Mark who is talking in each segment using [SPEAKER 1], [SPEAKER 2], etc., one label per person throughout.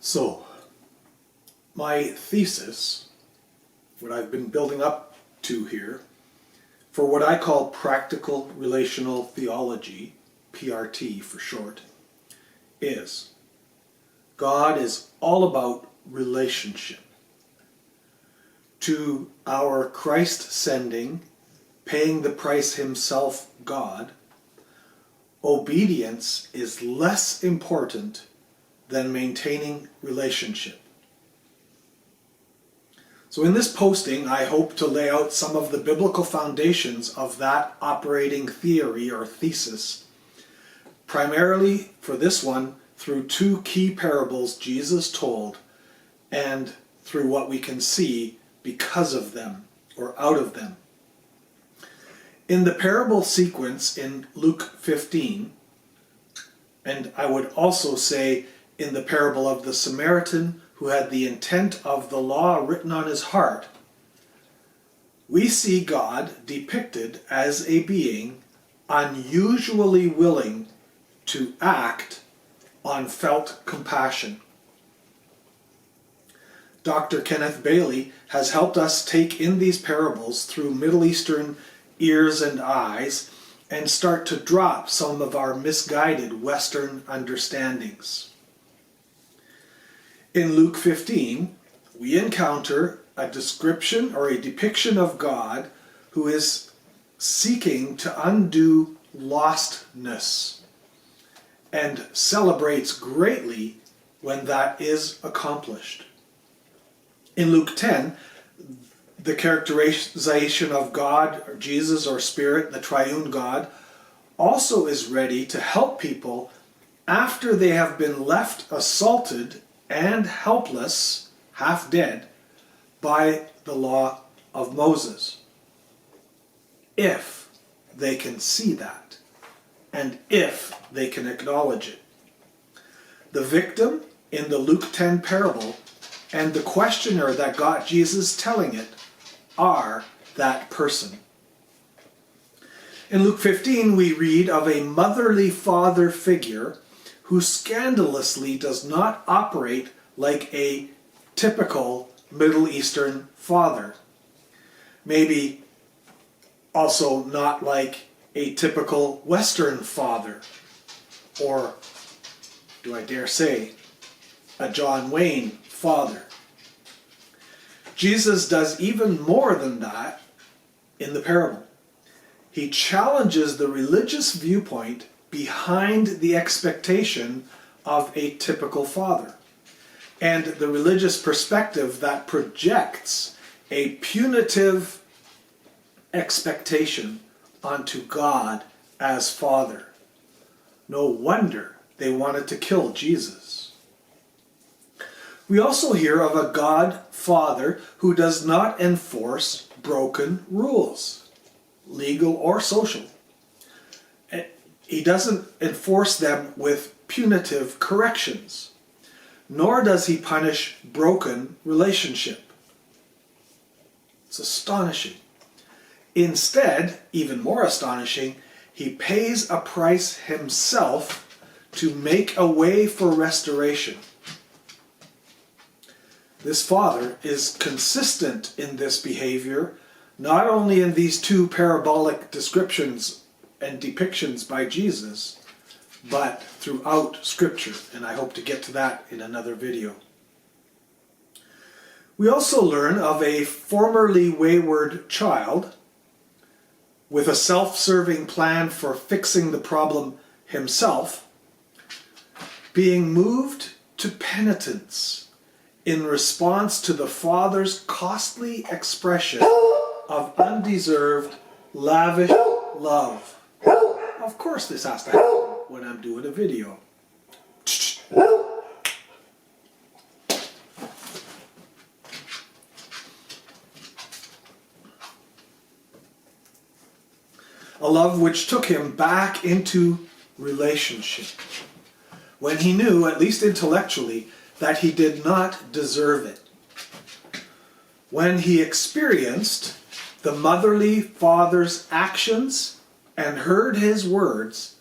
[SPEAKER 1] So, my thesis, what I've been building up to here, for what I call practical relational theology, PRT for short, is God is all about relationship. To our Christ-sending, paying the price himself God, obedience is less important than maintaining relationship. So in this posting, I hope to lay out some of the biblical foundations of that operating theory or thesis, primarily for this one through two key parables Jesus told and through what we can see because of them or out of them. In the parable sequence in Luke 15, and I would also say in the parable of the Samaritan who had the intent of the law written on his heart, we see God depicted as a being unusually willing to act on felt compassion. Dr. Kenneth Bailey has helped us take in these parables through Middle Eastern ears and eyes and start to drop some of our misguided Western understandings. In Luke 15, we encounter a description or a depiction of God who is seeking to undo lostness and celebrates greatly when that is accomplished. In Luke 10, the characterization of God, or Jesus or Spirit, the triune God, also is ready to help people after they have been left assaulted and helpless, half dead, by the law of Moses. If they can see that, and if they can acknowledge it. The victim in the Luke 10 parable and the questioner that got Jesus telling it are that person. In Luke 15, we read of a motherly father figure who scandalously does not operate like a typical Middle Eastern father. Maybe also not like a typical Western father, or, do I dare say, a John Wayne father. Jesus does even more than that in the parable. He challenges the religious viewpoint behind the expectation of a typical father, and the religious perspective that projects a punitive expectation onto God as Father. No wonder they wanted to kill Jesus. We also hear of a God Father who does not enforce broken rules, legal or social. He doesn't enforce them with punitive corrections, nor does he punish broken relationship. It's astonishing. Instead, even more astonishing, he pays a price himself to make a way for restoration. This Father is consistent in this behavior, not only in these two parabolic descriptions and depictions by Jesus, but throughout Scripture, and I hope to get to that in another video. We also learn of a formerly wayward child with a self-serving plan for fixing the problem himself, being moved to penitence in response to the Father's costly expression of undeserved, lavish love. Of course this has to happen when I'm doing a video. A love which took him back into relationship when he knew, at least intellectually, that he did not deserve it. When he experienced the motherly father's actions and heard his words,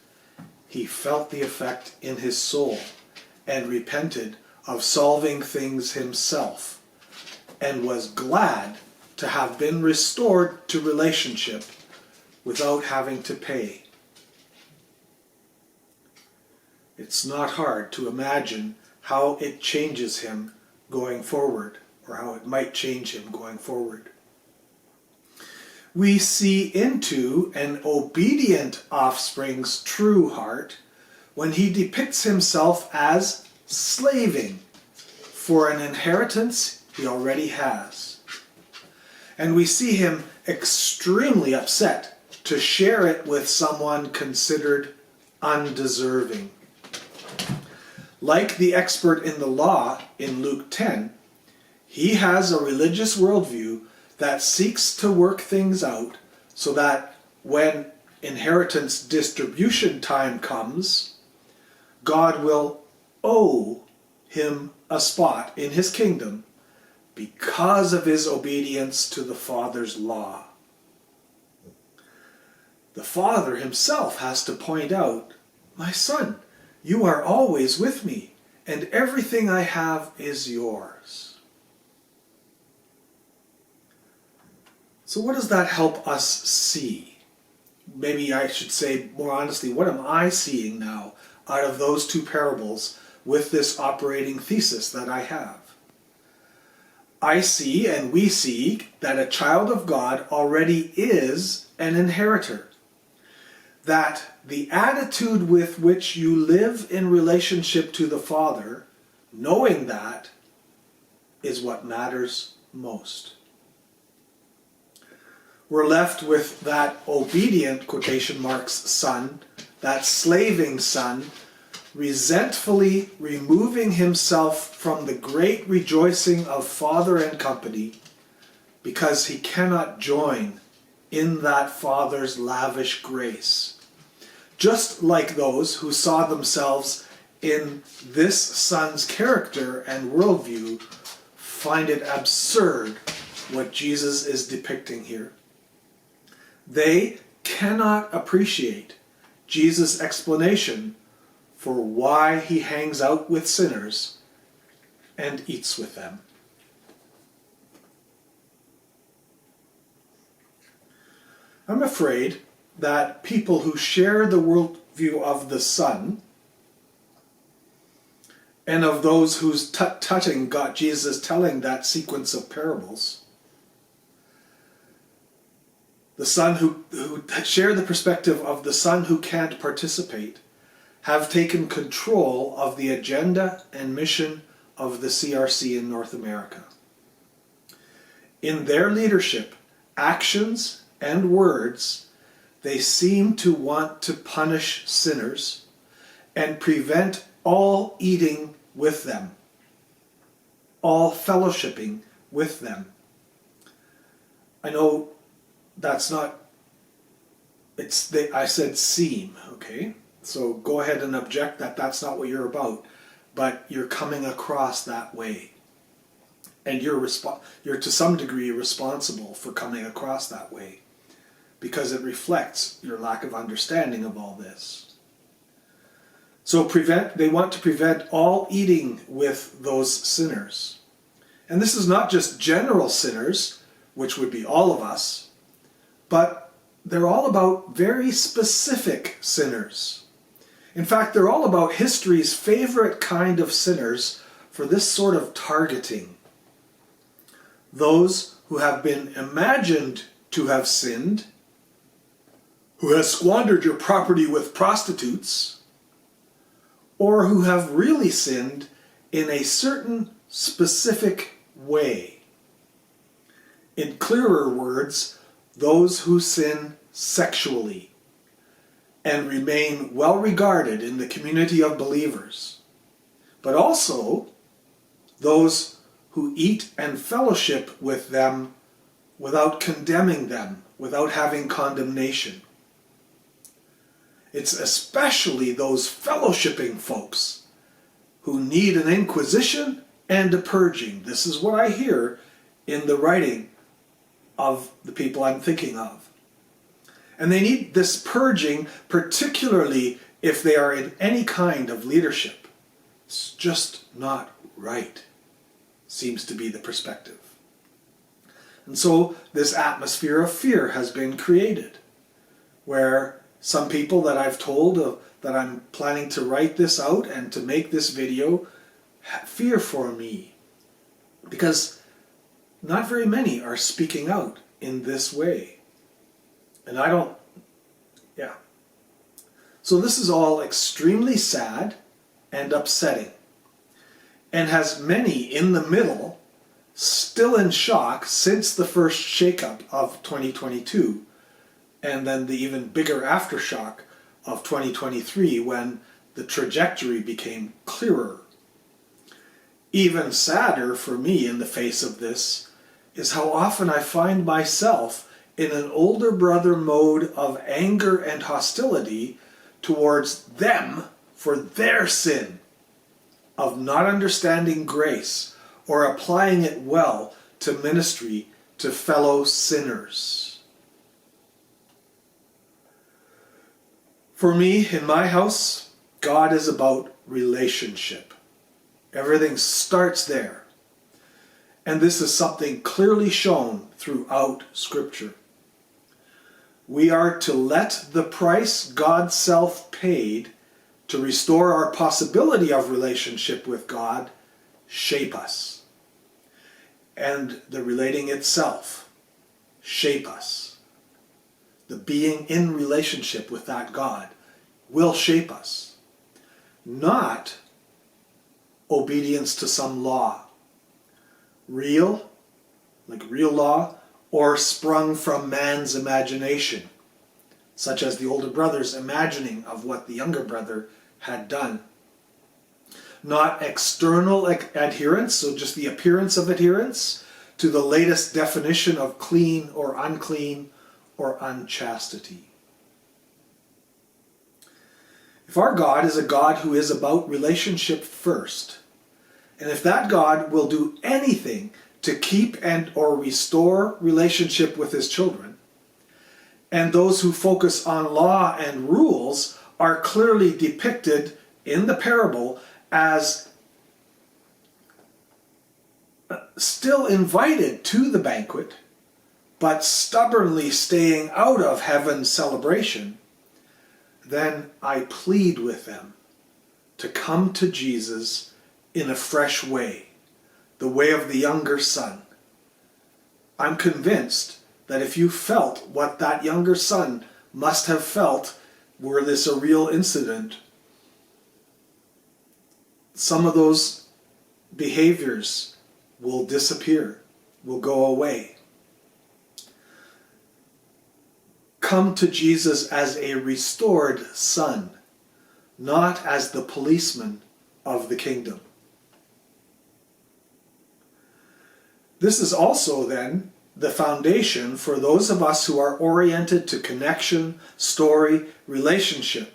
[SPEAKER 1] he felt the effect in his soul and repented of solving things himself, and was glad to have been restored to relationship without having to pay. It's not hard to imagine how it changes him going forward, or how it might change him going forward. We see into an obedient offspring's true heart when he depicts himself as slaving for an inheritance he already has. And we see him extremely upset to share it with someone considered undeserving. Like the expert in the law in Luke 10, he has a religious worldview that seeks to work things out so that when inheritance distribution time comes, God will owe him a spot in his kingdom because of his obedience to the Father's law. The Father himself has to point out, "My son, you are always with me, and everything I have is yours." So what does that help us see? Maybe I should say more honestly, what am I seeing now out of those two parables with this operating thesis that I have? I see, and we see, that a child of God already is an inheritor. That the attitude with which you live in relationship to the Father, knowing that, is what matters most. We're left with that obedient, quotation marks, son, that slaving son, resentfully removing himself from the great rejoicing of Father and company because he cannot join in that Father's lavish grace. Just like those who saw themselves in this son's character and worldview find it absurd what Jesus is depicting here. They cannot appreciate Jesus' explanation for why he hangs out with sinners and eats with them. I'm afraid that people who share the worldview of the Son and of those whose tut-tutting got Jesus telling that sequence of parables, the Son who share the perspective of the Son who can't participate, have taken control of the agenda and mission of the CRC in North America. In their leadership, actions and words, they seem to want to punish sinners and prevent all eating with them, all fellowshipping with them. I know that's not, I said seem, okay? So go ahead and object that that's not what you're about, but you're coming across that way. And you're to some degree responsible for coming across that way, because it reflects your lack of understanding of all this. So they want to prevent all eating with those sinners. And this is not just general sinners, which would be all of us, but they're all about very specific sinners. In fact, they're all about history's favorite kind of sinners for this sort of targeting. Those who have been imagined to have sinned, who has squandered your property with prostitutes, or who have really sinned in a certain specific way. In clearer words, those who sin sexually and remain well regarded in the community of believers, but also those who eat and fellowship with them without condemning them, without having condemnation. It's especially those fellowshipping folks who need an inquisition and a purging. This is what I hear in the writing of the people I'm thinking of. And they need this purging, particularly if they are in any kind of leadership. It's just not right, seems to be the perspective. And so this atmosphere of fear has been created, where some people that I've told that I'm planning to write this out and to make this video fear for me, because not very many are speaking out in this way. And I don't, yeah. So this is all extremely sad and upsetting, and has many in the middle still in shock since the first shakeup of 2022, and then the even bigger aftershock of 2023 when the trajectory became clearer. Even sadder for me in the face of this is how often I find myself in an older brother mode of anger and hostility towards them for their sin of not understanding grace or applying it well to ministry to fellow sinners. For me, in my house, God is about relationship. Everything starts there. And this is something clearly shown throughout Scripture. We are to let the price God's self paid to restore our possibility of relationship with God shape us. And the relating itself shape us. The being in relationship with that God will shape us. Not obedience to some law. Real, like real law, or sprung from man's imagination, such as the older brother's imagining of what the younger brother had done. Not external adherence, so just the appearance of adherence to the latest definition of clean or unclean or unchastity. If our God is a God who is about relationship first, and if that God will do anything to keep and or restore relationship with his children, and those who focus on law and rules are clearly depicted in the parable as still invited to the banquet, but stubbornly staying out of heaven's celebration, then I plead with them to come to Jesus in a fresh way, the way of the younger son. I'm convinced that if you felt what that younger son must have felt were this a real incident, some of those behaviors will disappear, will go away. Come to Jesus as a restored son, not as the policeman of the kingdom. This is also then the foundation for those of us who are oriented to connection, story, relationship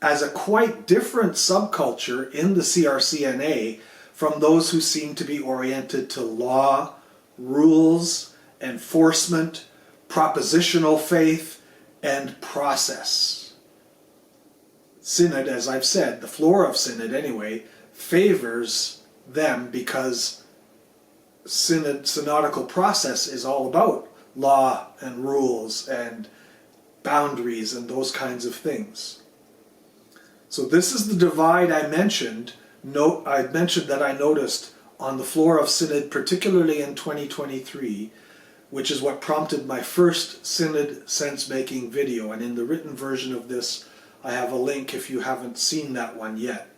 [SPEAKER 1] as a quite different subculture in the CRCNA from those who seem to be oriented to law, rules, enforcement, propositional faith, and process. Synod, as I've said, the floor of Synod anyway, favors them because synodical process is all about law and rules and boundaries and those kinds of things. So this is the divide I mentioned. I mentioned that I noticed on the floor of Synod, particularly in 2023, which is what prompted my first Synod sense-making video. And in the written version of this, I have a link if you haven't seen that one yet,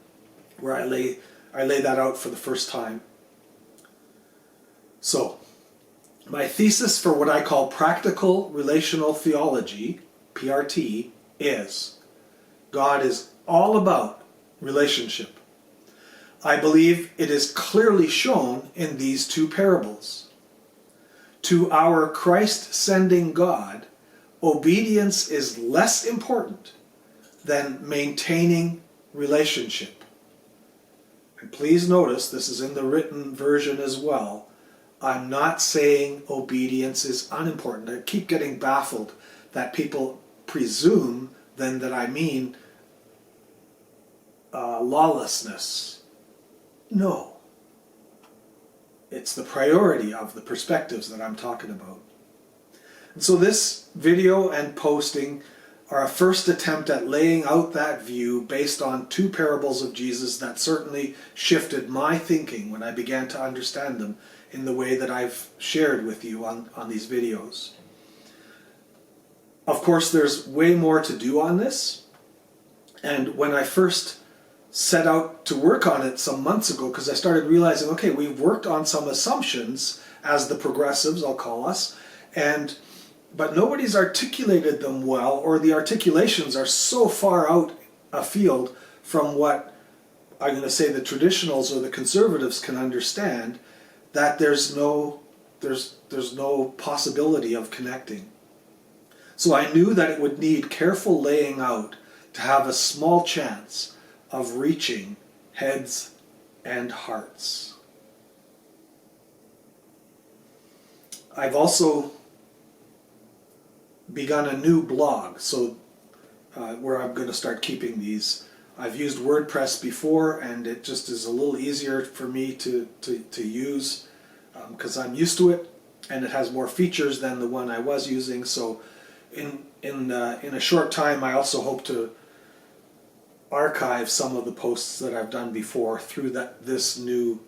[SPEAKER 1] where I lay that out for the first time. So, my thesis for what I call practical relational theology, PRT, is God is all about relationship. I believe it is clearly shown in these two parables. To our Christ-sending God, obedience is less important than maintaining relationship. And please notice, this is in the written version as well, I'm not saying obedience is unimportant. I keep getting baffled that people presume then that I mean lawlessness. No, It's the priority of the perspectives that I'm talking about. And so this video and posting are a first attempt at laying out that view based on two parables of Jesus that certainly shifted my thinking when I began to understand them in the way that I've shared with you on these videos. Of course, there's way more to do on this, and when I first set out to work on it some months ago, because I started realizing, okay, we've worked on some assumptions as the progressives, I'll call us, but nobody's articulated them well, or the articulations are so far out afield from what I'm going to say the traditionals or the conservatives can understand, that there's no possibility of connecting. So I knew that it would need careful laying out to have a small chance of reaching heads and hearts. I've also begun a new blog, so where I'm going to start keeping these. I've used WordPress before, and it just is a little easier for me to use because I'm used to it, and it has more features than the one I was using. So in a short time, I also hope to archive some of the posts that I've done before through this new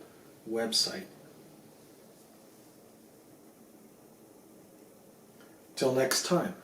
[SPEAKER 1] website. Till next time.